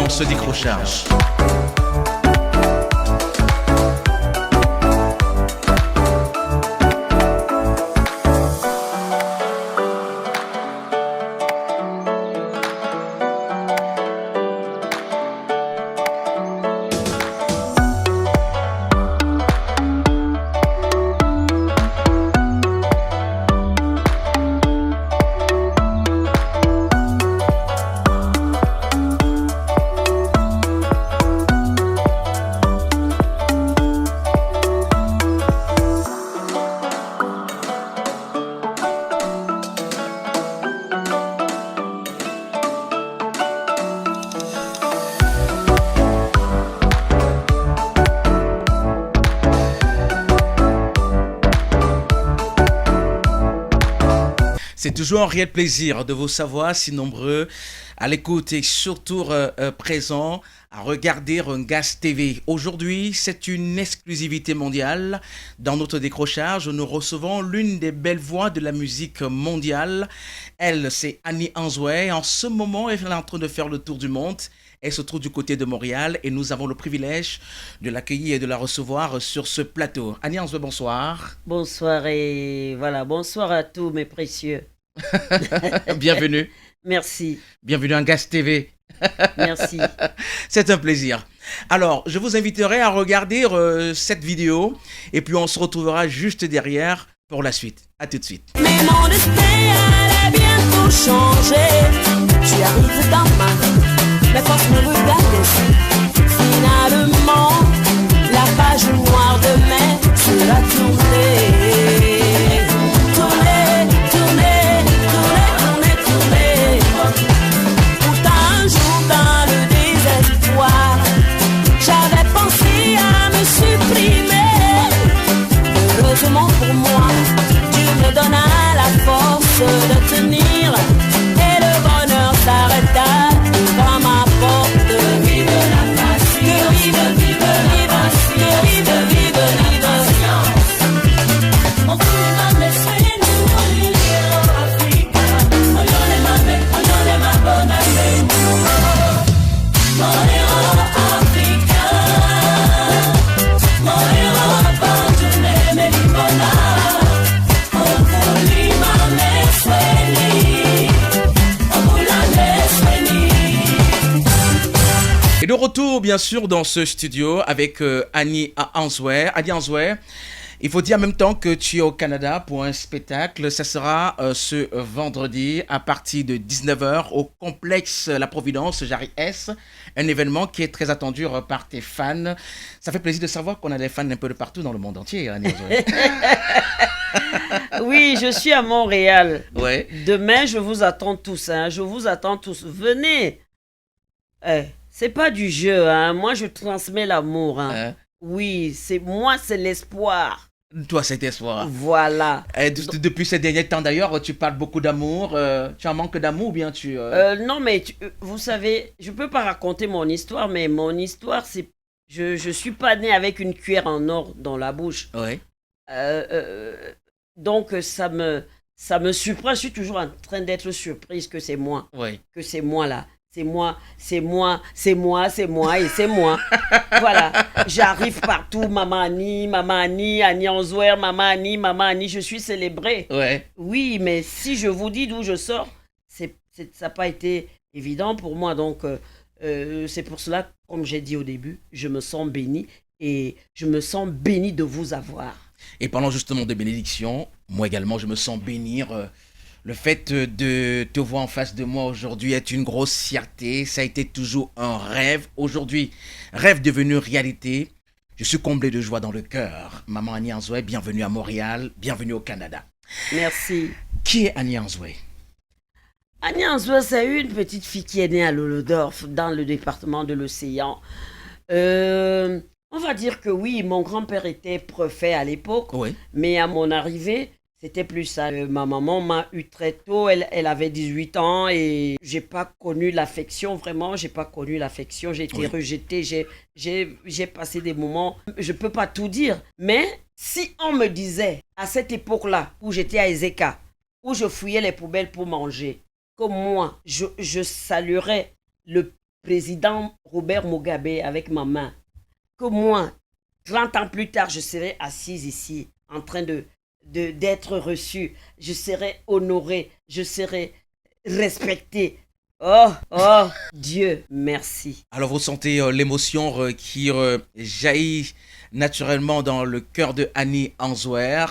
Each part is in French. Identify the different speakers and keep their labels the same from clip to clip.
Speaker 1: dans ce décrochage. C'est toujours un réel plaisir de vous savoir si nombreux à l'écoute et surtout présents à regarder un Gaz TV. Aujourd'hui, c'est une exclusivité mondiale. Dans notre décrochage, nous recevons l'une des belles voix de la musique mondiale. Elle, c'est Annie Anzoué. En ce moment, elle est en train de faire le tour du monde. Elle se trouve du côté de Montréal et nous avons le privilège de l'accueillir et de la recevoir sur ce plateau. Annie Anzoué, bonsoir.
Speaker 2: Bonsoir et voilà, bonsoir à tous mes précieux.
Speaker 1: Bienvenue.
Speaker 2: Merci.
Speaker 1: Bienvenue en Gaz TV.
Speaker 2: Merci.
Speaker 1: C'est un plaisir. Alors, je vous inviterai à regarder cette vidéo et puis on se retrouvera juste derrière pour la suite. À tout de suite.
Speaker 3: Mais mon esprit allait bientôt changer. Tu arrives dans ma vie, mes forces me regardent. Finalement, la page noire de mai sera tournée. Tournée, tournée, tournée, tournée, tournée. Pourtant un jour dans le désespoir, j'avais pensé à me supprimer. Heureusement pour moi, Dieu me donna la force de tenir. Et le bonheur s'arrêta devant ma porte. Vive la patience, que vive, vive, vive, que vive, vive, vive. On voulait ma laisser nous mourir Africa. On y ma bonne amie. Mon héros africain, mon héros abandonné, mais libona. On voulait ma laisser, on voulait la laisser.
Speaker 1: Et de retour, bien sûr, dans ce studio avec Annie Anzoué. Annie Anzoué, il faut dire en même temps que tu es au Canada pour un spectacle. Ça sera ce vendredi à partir de 19h au complexe La Providence, Jarry S. Un événement qui est très attendu par tes fans. Ça fait plaisir de savoir qu'on a des fans un peu de partout dans le monde entier, Annie Anzoué.
Speaker 2: Oui, je suis à Montréal.
Speaker 1: Ouais.
Speaker 2: Demain, je vous attends tous. Hein. Je vous attends tous. Venez. C'est pas du jeu. Hein. Moi, je transmets l'amour. Hein.
Speaker 1: Hein?
Speaker 2: Oui, c'est l'espoir.
Speaker 1: Toi, c'est espoir.
Speaker 2: Voilà.
Speaker 1: Et depuis ces derniers temps, d'ailleurs, tu parles beaucoup d'amour. Tu en manques d'amour ou bien tu...
Speaker 2: Non, mais vous savez, je peux pas raconter mon histoire, mais mon histoire, c'est... Je suis pas né avec une cuillère en or dans la bouche.
Speaker 1: Ouais.
Speaker 2: Donc, ça me surprend. Je suis toujours en train d'être surprise que c'est moi.
Speaker 1: Ouais.
Speaker 2: Que c'est moi, là. C'est moi, c'est moi, c'est moi, c'est moi et c'est moi. Voilà. J'arrive partout. Maman Annie, Annie Anzoué, Maman Annie, je suis célébrée.
Speaker 1: Ouais.
Speaker 2: Oui, mais si je vous dis d'où je sors, ça n'a pas été évident pour moi. Donc, c'est pour cela, comme j'ai dit au début, je me sens bénie et je me sens bénie de vous avoir.
Speaker 1: Et parlant justement de bénédiction, moi également, je me sens bénir. Le fait de te voir en face de moi aujourd'hui est une grosse fierté. Ça a été toujours un rêve. Aujourd'hui, rêve devenu réalité. Je suis comblé de joie dans le cœur. Maman Annie Anzoué, bienvenue à Montréal, bienvenue au Canada.
Speaker 2: Merci.
Speaker 1: Qui est Annie Anzoué?
Speaker 2: Annie Anzoué, c'est une petite fille qui est née à Lolodorf, dans le département de l'Océan. On va dire que oui, mon grand-père était préfet à l'époque,
Speaker 1: Oui.
Speaker 2: mais à mon arrivée, c'était plus ça. Ma maman m'a eu très tôt, elle avait 18 ans et j'ai pas connu l'affection, vraiment, j'ai pas connu l'affection, j'ai été rejetée, j'ai passé des moments, je peux pas tout dire, mais si on me disait à cette époque-là où j'étais à Ezeka, où je fouillais les poubelles pour manger, que moi, je saluerais le président Robert Mugabe avec ma main, que moi, 30 ans plus tard, je serai assise ici, en train d'être reçue, je serai honorée, je serai respectée. Oh, oh, Dieu, merci.
Speaker 1: Alors vous sentez l'émotion qui jaillit naturellement dans le cœur de Annie Answer.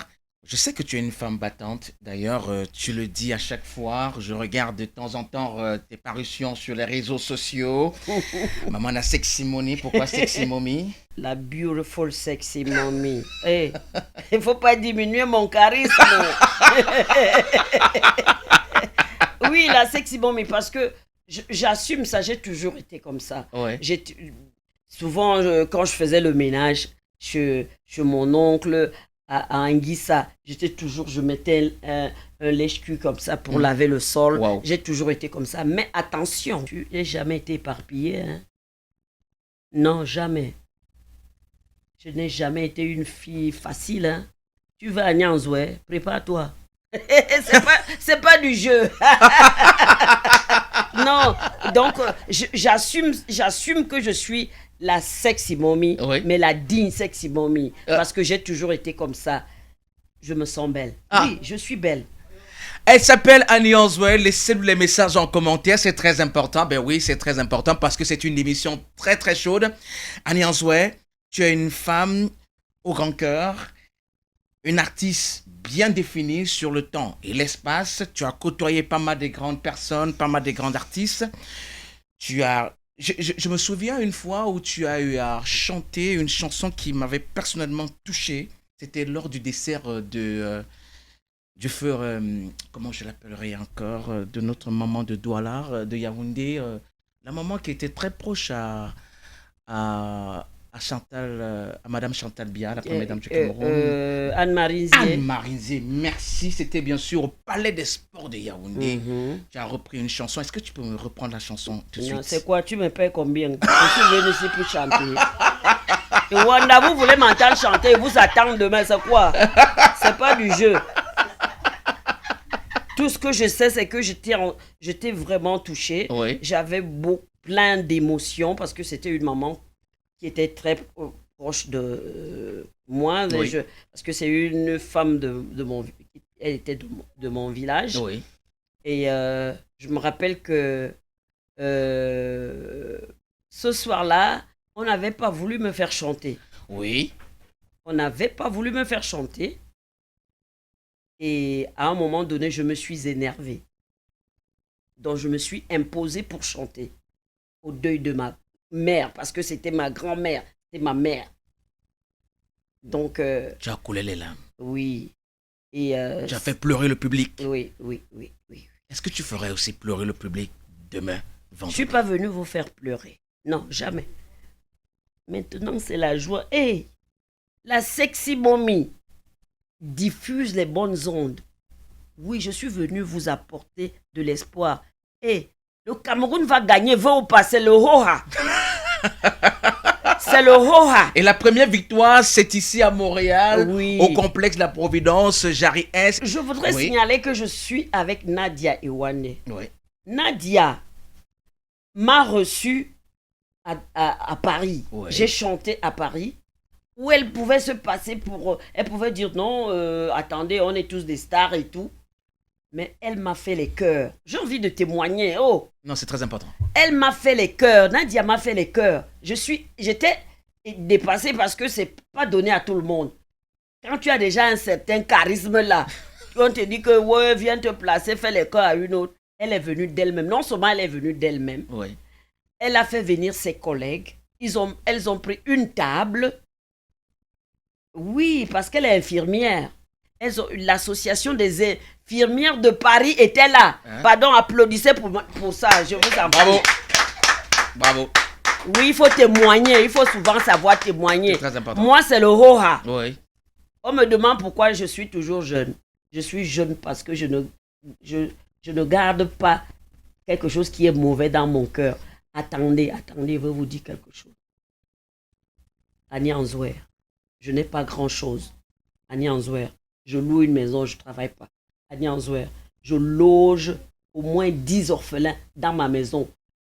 Speaker 1: Je sais que tu es une femme battante. D'ailleurs, tu le dis à chaque fois. Je regarde de temps en temps tes parutions sur les réseaux sociaux. Maman a Sexy Mommy. Pourquoi Sexy Mommy?
Speaker 2: La beautiful sexy mommy. Hey, il ne faut pas diminuer mon charisme. Oui, la sexy mommy, parce que j'assume ça, j'ai toujours été comme ça.
Speaker 1: Ouais.
Speaker 2: Souvent, quand je faisais le ménage chez mon oncle à Anguissa, je mettais un lèche-cul comme ça pour laver le sol.
Speaker 1: Wow.
Speaker 2: J'ai toujours été comme ça. Mais attention, tu n'as jamais été éparpillée. Hein? Non, jamais. Je n'ai jamais été une fille facile. Hein? Tu vas à Nyanzoué, prépare-toi. c'est pas du jeu. Non, donc j'assume que je suis la sexy mommy,
Speaker 1: Oui.
Speaker 2: mais la digne sexy mommy, parce que j'ai toujours été comme ça. Je me sens belle.
Speaker 1: Ah.
Speaker 2: Oui, je suis belle.
Speaker 1: Elle s'appelle Annie Answer. Laissez-nous les messages en commentaire, c'est très important. Ben oui, c'est très important parce que c'est une émission très très chaude. Annie Answer, tu es une femme au grand cœur, une artiste bien définie sur le temps et l'espace. Tu as côtoyé pas mal de grandes personnes, pas mal de grands artistes. Je me souviens une fois où tu as eu à chanter une chanson qui m'avait personnellement touché. C'était lors du dessert du feu, comment je l'appellerai encore, de notre maman de Douala, de Yaoundé. La maman qui était très proche à Chantal, à Madame Chantal Biya, la première dame du Cameroun.
Speaker 2: Anne-Marie Nzé.
Speaker 1: Anne-Marie Nzé, merci. C'était bien sûr au Palais des Sports de Yaoundé. Tu as repris une chanson. Est-ce que tu peux me reprendre la chanson tout de suite?
Speaker 2: Non, c'est quoi? Tu me payes combien? Je suis venu ici pour chanter. Et Wanda, vous voulez m'entendre chanter et vous attendre demain, c'est quoi? C'est pas du jeu. Tout ce que je sais, c'est que j'étais vraiment touchée.
Speaker 1: Oui.
Speaker 2: J'avais plein d'émotions parce que c'était une maman qui était très proche de moi.
Speaker 1: Oui.
Speaker 2: Parce que c'est une femme elle était de mon village.
Speaker 1: Oui.
Speaker 2: Et je me rappelle que ce soir-là, on n'avait pas voulu me faire chanter.
Speaker 1: Oui.
Speaker 2: On n'avait pas voulu me faire chanter. Et à un moment donné, je me suis énervée. Donc, je me suis imposée pour chanter au deuil de ma mère, parce que c'était ma grand-mère, c'était ma mère. Donc,
Speaker 1: Tu as coulé les larmes.
Speaker 2: oui. Et,
Speaker 1: Tu as fait pleurer le public.
Speaker 2: oui.
Speaker 1: Est-ce que tu ferais aussi pleurer le public demain,
Speaker 2: Je ne
Speaker 1: vendredi?
Speaker 2: suis pas venue vous faire pleurer. Non, jamais. Maintenant, c'est la joie. Hey, la sexy mommy diffuse les bonnes ondes. Oui, je suis venue vous apporter de l'espoir. Hey, le Cameroun va gagner, va ou pas, c'est le Hoha. C'est le Hoha.
Speaker 1: Et la première victoire, c'est ici à Montréal,
Speaker 2: Oui.
Speaker 1: au complexe de la Providence, Jarry S.
Speaker 2: Je voudrais
Speaker 1: Oui.
Speaker 2: signaler que je suis avec Nadia Iwane.
Speaker 1: Oui.
Speaker 2: Nadia m'a reçu à Paris.
Speaker 1: Ouais.
Speaker 2: J'ai chanté à Paris, où elle pouvait se passer pour... elle pouvait dire non, attendez, on est tous des stars et tout. Mais elle m'a fait les cœurs. J'ai envie de témoigner. Oh,
Speaker 1: Non, c'est très important.
Speaker 2: elle m'a fait les cœurs. Nadia m'a fait les cœurs. J'étais dépassée parce que c'est pas donné à tout le monde. Quand tu as déjà un certain charisme là, on te dit que ouais, viens te placer, fais les cœurs à une autre. Elle est venue d'elle-même. Non seulement elle est venue d'elle-même,
Speaker 1: Oui.
Speaker 2: elle a fait venir ses collègues. Elles ont pris une table. Oui, parce qu'elle est infirmière. L'association des infirmières de Paris était là.
Speaker 1: Hein?
Speaker 2: Pardon, applaudissez pour ça. Je vous en
Speaker 1: Bravo.
Speaker 2: prie.
Speaker 1: Bravo.
Speaker 2: Oui, il faut témoigner. Il faut souvent savoir témoigner.
Speaker 1: C'est très important.
Speaker 2: Moi, c'est le Hoha.
Speaker 1: Oui.
Speaker 2: On me demande pourquoi je suis toujours jeune. Je suis jeune parce que je ne garde pas quelque chose qui est mauvais dans mon cœur. Attendez, je vais vous dire quelque chose. Annie Answer, je n'ai pas grand-chose. Annie Answer, je loue une maison, je ne travaille pas. Annie Answer, je loge au moins 10 orphelins dans ma maison.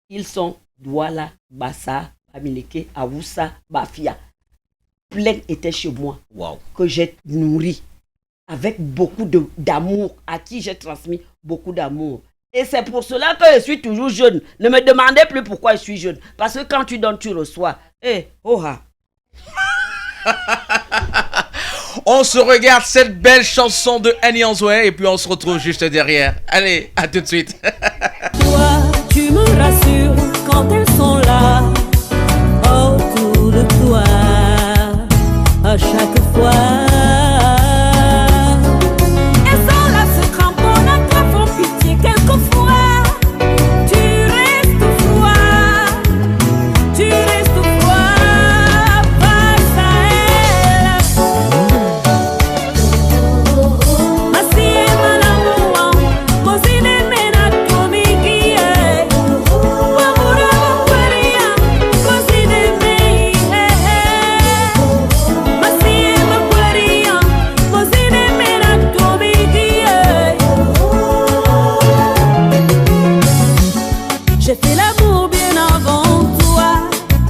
Speaker 2: Ils sont Douala, Bassa, Bamileke, Awoussa, Bafia. Plein étaient chez moi.
Speaker 1: Wow.
Speaker 2: Que j'ai nourri avec beaucoup d'amour, à qui j'ai transmis beaucoup d'amour. Et c'est pour cela que je suis toujours jeune. Ne me demandez plus pourquoi je suis jeune. Parce que quand tu donnes, tu reçois.
Speaker 1: On se regarde cette belle chanson de Annie Anzoué et puis on se retrouve juste derrière. Allez, à tout de suite.
Speaker 3: Toi, tu me rassures quand elles sont là, autour de toi, à chaque fois. Elles sont là, se cramponnent à toi, font pitié quelquefois. Tu restes froid, face à elles. Masiema na mua, mozine mena tomikie. Wamura wakweria, mozine mei. Masiema kweria, mozine mena tomikie. J'ai fait l'amour bien avant toi.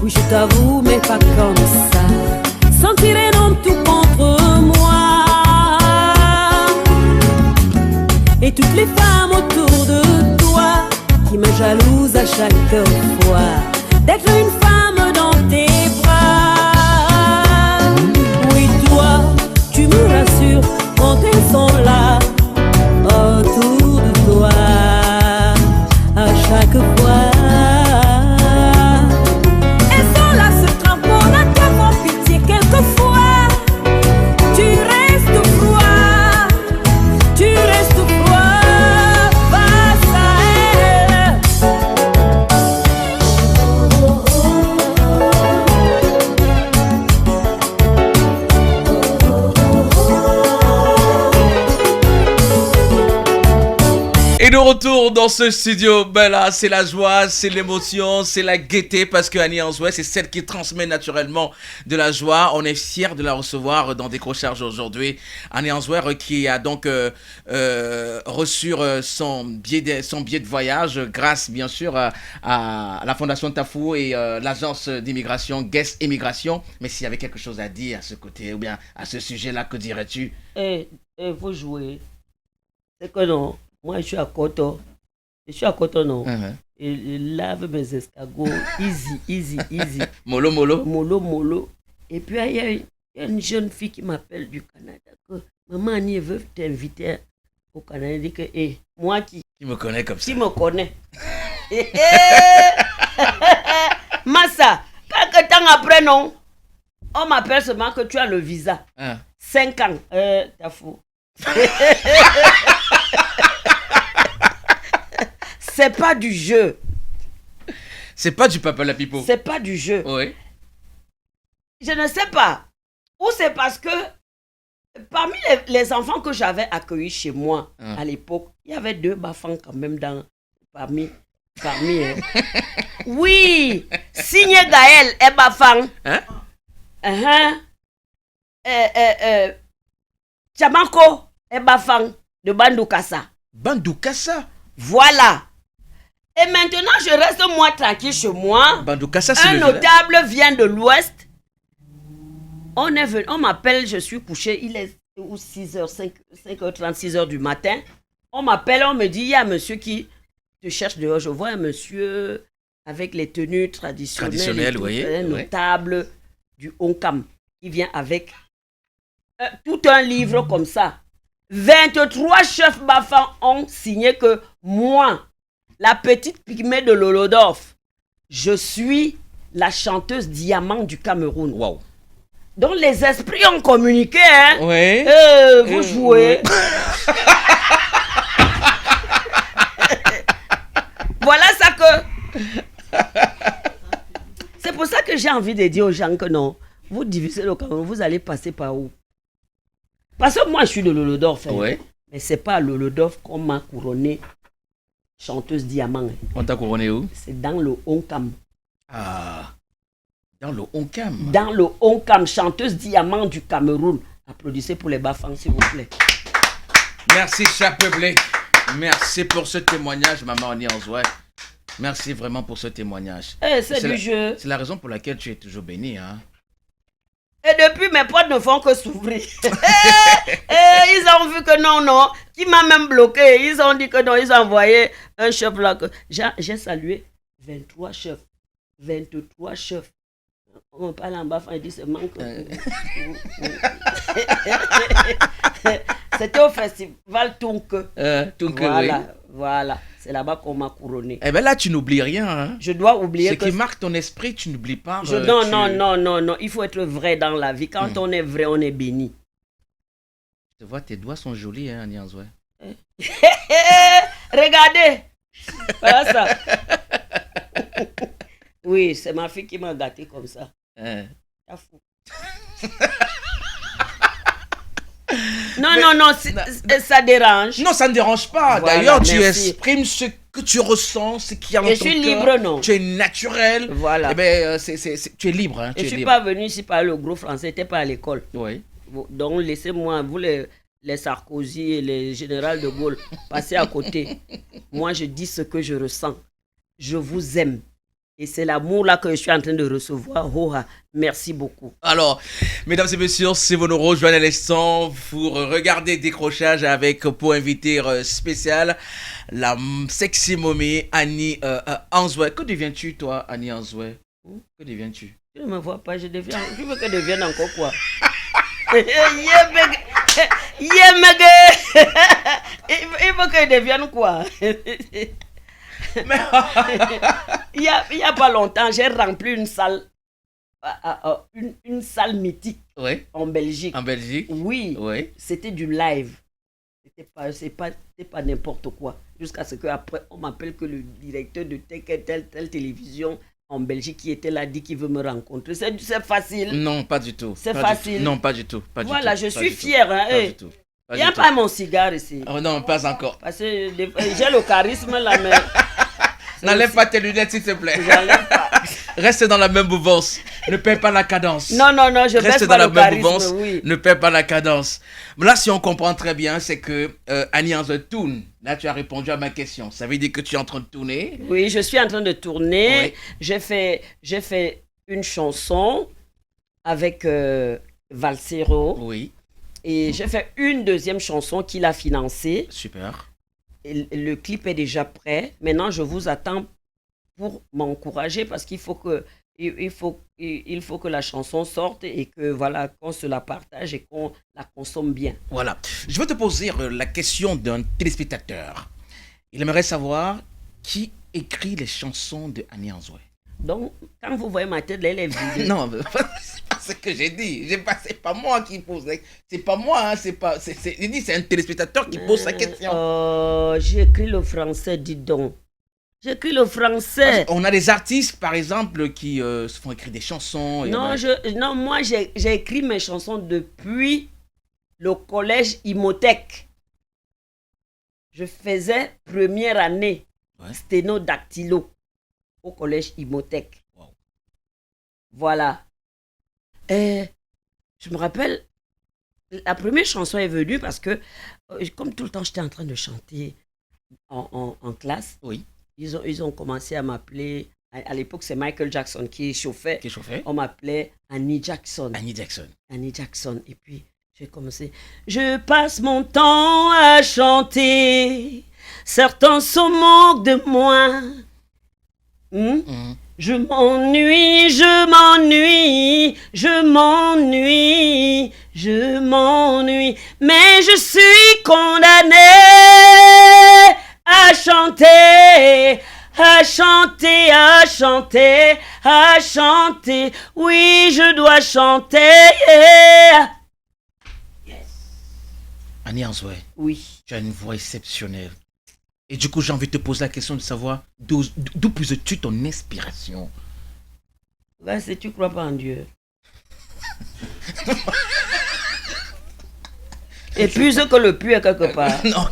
Speaker 3: Oui, je t'avoue, mais pas comme ça. Sans tirer non tout contre moi. Et toutes les femmes autour de toi qui me jalousent à chaque fois d'être une femme dans tes bras. Oui, toi, tu me rassures quand elles sont là, autour de toi, à chaque fois. Elles sont là, se cramponnent à toi, font pitié quelquefois. Tu restes froid, face à elles.
Speaker 1: Et de retour dans ce studio, ben là, c'est la joie, c'est l'émotion, c'est la gaieté parce que Annie Anzoué, c'est celle qui transmet naturellement de la joie. On est fiers de la recevoir dans Décrochage aujourd'hui. Annie Anzoué qui a donc reçu son billet de voyage grâce bien sûr à la Fondation Tafou et l'agence d'immigration Guest Immigration. Mais s'il y avait quelque chose à dire à ce côté ou bien à ce sujet-là, que dirais-tu?
Speaker 2: Faut jouer. C'est que non. Moi, je suis à Koto. Non. Et lave mes escargots. Easy. Mollo. Et puis, il y a une jeune fille qui m'appelle du Canada. Que maman Annie veut t'inviter au Canada. Elle dit que, moi qui
Speaker 1: me connaît comme ça.
Speaker 2: Qui me connaît. Massa, quelques temps après, non. On m'appelle seulement que tu as le visa. 5 ans. T'as fou. C'est pas du jeu.
Speaker 1: C'est pas du papa la pipo.
Speaker 2: C'est pas du jeu.
Speaker 1: Oui.
Speaker 2: Je ne sais pas. Ou c'est parce que parmi les enfants que j'avais accueillis chez moi à l'époque, il y avait 2 bafans quand même parmi. Oui. Signé Gaël et bafang. Tchamanko et bafang de Bandoukassa.
Speaker 1: Bandoukassa.
Speaker 2: Voilà. Et maintenant, je reste moi tranquille chez moi.
Speaker 1: Bandoukassa, c'est
Speaker 2: un notable vient de l'Ouest. On m'appelle, je suis couché, il est 6h, 5h30, 6h du matin. On m'appelle, on me dit, il y a un monsieur qui te cherche dehors. Je vois un monsieur avec les tenues traditionnelles,
Speaker 1: vous voyez,
Speaker 2: un notable du Onkam qui vient avec tout un livre comme ça. 23 chefs bafans ont signé que moi, la petite pygmée de Lolodorf, je suis la chanteuse diamant du Cameroun.
Speaker 1: Wow.
Speaker 2: Donc les esprits ont communiqué, hein.
Speaker 1: Oui.
Speaker 2: Vous jouez. Voilà ça que... C'est pour ça que j'ai envie de dire aux gens que non, vous divisez le Cameroun, vous allez passer par où? Parce que moi, je suis de Lolodorf.
Speaker 1: Oui.
Speaker 2: Mais c'est pas à Lolodorf qu'on m'a couronné chanteuse diamant.
Speaker 1: On t'a couronné où?
Speaker 2: C'est dans le Onkam.
Speaker 1: Ah, dans le Onkam.
Speaker 2: Dans le Onkam, chanteuse diamant du Cameroun. Applaudissez pour les bafans, s'il vous plaît.
Speaker 1: Merci, cher public. Merci pour ce témoignage, maman Annie Anzoué. Merci vraiment pour ce témoignage.
Speaker 2: C'est du jeu.
Speaker 1: C'est la raison pour laquelle tu es toujours béni. Hein?
Speaker 2: Et depuis, mes potes ne font que s'ouvrir. Ils ont vu que non. Qui m'a même bloqué. Ils ont dit que non. Ils ont envoyé un chef là. J'ai salué 23 chefs. 23 chefs. On parle en bas, il dit c'est manque. C'était au festival Tunke. Voilà. C'est là-bas qu'on m'a couronné.
Speaker 1: Eh bien là, tu n'oublies rien. Hein?
Speaker 2: Je dois oublier
Speaker 1: ce qui marque ton esprit, tu n'oublies pas.
Speaker 2: Non. Il faut être vrai dans la vie. Quand on est vrai, on est béni.
Speaker 1: Je vois, tes doigts sont jolis, hein, Annie Anzoué.
Speaker 2: Regardez. Voilà ça. Oui, c'est ma fille qui m'a gâté comme ça. T'as fou. Non, ça dérange.
Speaker 1: Non, ça ne dérange pas.
Speaker 2: Voilà,
Speaker 1: d'ailleurs, tu
Speaker 2: merci.
Speaker 1: exprimes ce que tu ressens, ce qui est en ton cœur.
Speaker 2: Je suis libre, non.
Speaker 1: Tu es naturel.
Speaker 2: Voilà.
Speaker 1: Eh ben, tu es libre. Hein,
Speaker 2: je ne suis pas venu ici parler le gros français, tu n'étais pas à l'école.
Speaker 1: Oui.
Speaker 2: Donc, laissez-moi, vous les Sarkozy et les généraux de Gaulle, passer à côté. Moi, je dis ce que je ressens. Je vous aime. Et c'est l'amour là que je suis en train de recevoir. Merci beaucoup.
Speaker 1: Alors, mesdames et messieurs, c'est vos neuros. Joanne à l'instant pour regarder Décrochage avec pour invité spécial la sexy momie Annie Anzoué. Que deviens-tu, toi, Annie Anzoué? Que deviens-tu?
Speaker 2: Je ne me vois pas, je veux que je devienne encore quoi? Il veut que je devienne quoi? Il y a pas longtemps, j'ai rempli une salle, une salle mythique en Belgique.
Speaker 1: En Belgique?
Speaker 2: Oui. C'était du live. C'était pas n'importe quoi. Jusqu'à ce qu'après, on m'appelle que le directeur de telle télévision en Belgique qui était là dit qu'il veut me rencontrer. C'est facile.
Speaker 1: Non, pas du tout.
Speaker 2: C'est facile.
Speaker 1: Non, pas du tout.
Speaker 2: Voilà, je suis fière.
Speaker 1: Pas du tout.
Speaker 2: Il n'y a pas mon cigare ici.
Speaker 1: Oh non, pas encore.
Speaker 2: Parce que j'ai le charisme là, mais...
Speaker 1: N'enlève pas tes lunettes, s'il te plaît.
Speaker 2: J'enlève pas.
Speaker 1: Reste dans la même mouvance. Ne perds pas la cadence.
Speaker 2: Non, je
Speaker 1: Reste
Speaker 2: baisse
Speaker 1: dans
Speaker 2: pas
Speaker 1: la
Speaker 2: le
Speaker 1: même
Speaker 2: charisme,
Speaker 1: mouvance.
Speaker 2: oui.
Speaker 1: Ne perds pas la cadence. Là, si on comprend très bien, c'est que Annie Anzoué tourne. Là, tu as répondu à ma question. Ça veut dire que tu es en train de tourner.
Speaker 2: Oui, je suis en train de tourner.
Speaker 1: Oui.
Speaker 2: J'ai fait une chanson avec Valsero.
Speaker 1: Oui.
Speaker 2: Et j'ai fait une deuxième chanson qu'il a financée.
Speaker 1: Super.
Speaker 2: Et le clip est déjà prêt. Maintenant, je vous attends pour m'encourager parce qu'il faut que la chanson sorte et que voilà, qu'on se la partage et qu'on la consomme bien.
Speaker 1: Voilà. Je vais te poser la question d'un téléspectateur. Il aimerait savoir qui écrit les chansons de Annie Anzoué.
Speaker 2: Donc, quand vous voyez ma tête, là, elle est vide.
Speaker 1: Non, c'est pas ce que j'ai dit. C'est pas moi qui pose. C'est pas moi. Hein, j'ai dit c'est un téléspectateur qui pose sa question.
Speaker 2: J'ai écrit le français, dis donc. J'écris le français.
Speaker 1: On a des artistes, par exemple, qui se font écrire des chansons.
Speaker 2: Non, moi, j'ai écrit mes chansons depuis le collège Imhotech. Je faisais première année sténodactylo au collège Imhotech.
Speaker 1: Wow.
Speaker 2: Voilà. Et je me rappelle, la première chanson est venue parce que, comme tout le temps, j'étais en train de chanter en classe.
Speaker 1: Oui.
Speaker 2: Ils ont commencé à m'appeler. À l'époque, c'est Michael Jackson qui chauffait. On m'appelait Annie Jackson. Annie Jackson. Et puis, j'ai commencé. Je passe mon temps à chanter. Certains se moquent de moi. Je m'ennuie, mais je suis condamné à chanter. Oui, je dois chanter.
Speaker 1: Yes. Annie Anzoué.
Speaker 2: Oui.
Speaker 1: Tu as une voix exceptionnelle. Et du coup, j'ai envie de te poser la question de savoir d'où puises-tu ton inspiration?
Speaker 2: Ben, si tu crois pas en Dieu. Et plus que le puits est quelque part.
Speaker 1: Non.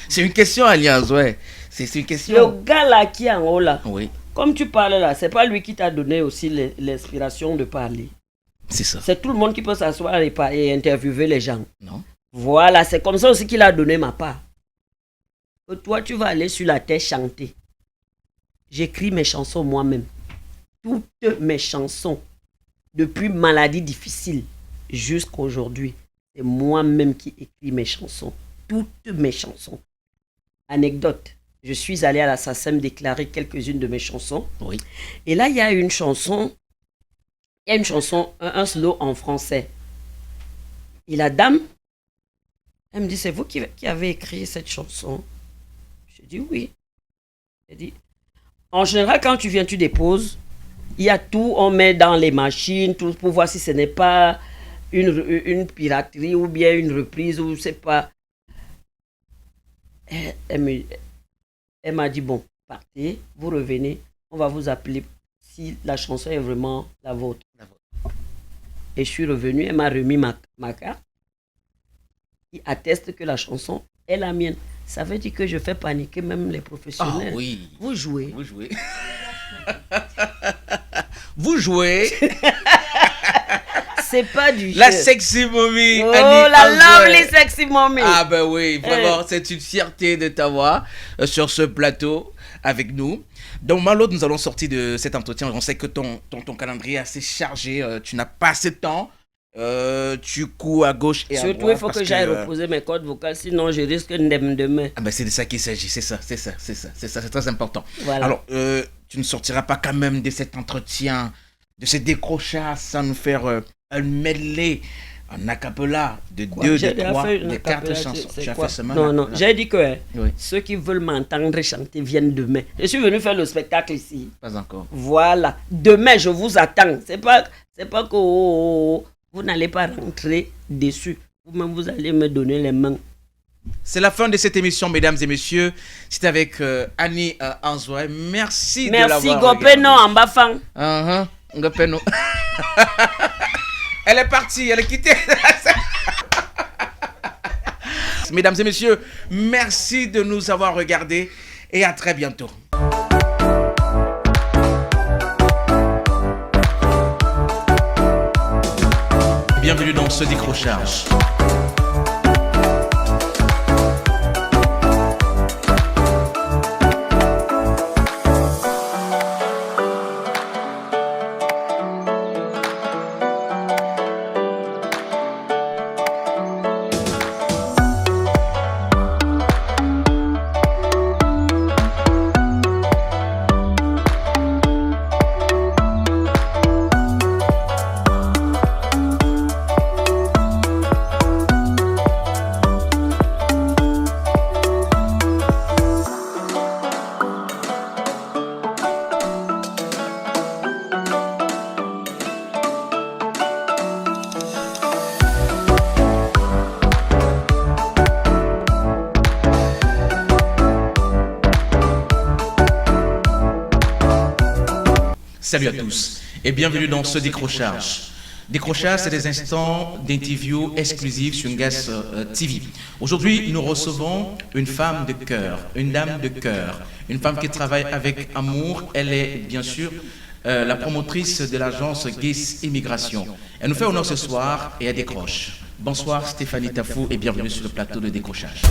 Speaker 1: C'est une question, Annie Anzoué. C'est une question.
Speaker 2: Le gars là qui est en haut là.
Speaker 1: Oui.
Speaker 2: Comme tu parles là, c'est pas lui qui t'a donné aussi l'inspiration de parler.
Speaker 1: C'est ça.
Speaker 2: C'est tout le monde qui peut s'asseoir et interviewer les gens.
Speaker 1: Non.
Speaker 2: Voilà, c'est comme ça aussi qu'il a donné ma part. Toi, tu vas aller sur la terre chanter. j'écris mes chansons moi-même. Toutes mes chansons, depuis Maladie difficile jusqu'à aujourd'hui, c'est moi-même qui écris mes chansons. Toutes mes chansons. Anecdote, je suis allée à la SACEM déclarer quelques-unes de mes chansons.
Speaker 1: Oui.
Speaker 2: Et là, il y a une chanson, un slow en français. Et la dame, elle me dit, c'est vous qui avez écrit cette chanson? Je dis oui. Elle dit, en général, quand tu viens, tu déposes. Il y a tout, on met dans les machines, tout pour voir si ce n'est pas une piraterie ou bien une reprise ou je sais pas. Elle m'a dit, bon, partez, vous revenez, on va vous appeler si la chanson est vraiment la vôtre. Et je suis revenu, elle m'a remis ma carte qui atteste que la chanson est la mienne. Ça veut dire que je fais paniquer même les professionnels.
Speaker 1: Ah oui.
Speaker 2: Vous jouez.
Speaker 1: Vous jouez. Vous jouez.
Speaker 2: C'est pas du
Speaker 1: La
Speaker 2: jeu.
Speaker 1: sexy mommy.
Speaker 2: Oh,
Speaker 1: Annie
Speaker 2: la
Speaker 1: Answer.
Speaker 2: lovely sexy mommy.
Speaker 1: Ah ben oui, vraiment, c'est une fierté de t'avoir sur ce plateau avec nous. Donc Malo, nous allons sortir de cet entretien. On sait que ton calendrier est assez chargé. Tu n'as pas assez de temps. Tu cours à gauche et à droite.
Speaker 2: Surtout, il faut que j'aille reposer mes cordes vocales, sinon je risque demain.
Speaker 1: Ah ben c'est de ça qu'il s'agit, c'est ça, c'est très important.
Speaker 2: Voilà.
Speaker 1: Alors, tu ne sortiras pas quand même de cet entretien, de ce décrochage sans nous faire un medley en acapella de deux, de trois, de quatre chansons. Tu as fait ce moment?
Speaker 2: Non, j'ai dit que
Speaker 1: Oui.
Speaker 2: ceux qui veulent m'entendre chanter viennent demain. Je suis venu faire le spectacle ici.
Speaker 1: Pas encore.
Speaker 2: Voilà. Demain, je vous attends. C'est pas que vous n'allez pas rentrer dessus. Vous-même, vous allez me donner les mains.
Speaker 1: C'est la fin de cette émission, mesdames et messieurs. C'était avec Annie Answer. Merci de l'avoir
Speaker 2: Merci,
Speaker 1: regardé.
Speaker 2: Gopeno en bafang.
Speaker 1: Gopeno. Elle est partie, elle est quittée. Mesdames et messieurs, merci de nous avoir regardés et à très bientôt. Bienvenue dans ce décrochage. Salut à tous et bienvenue dans ce décrochage. Décrochage, c'est des instants d'interview exclusifs sur Ngas TV. Aujourd'hui, nous recevons une femme de cœur, une dame de cœur, une femme qui travaille avec amour. Elle est bien sûr la promotrice de l'agence GIS Immigration. Elle nous fait honneur ce soir et elle décroche. Bonsoir Stéphanie Tafou et bienvenue sur le plateau de décrochage.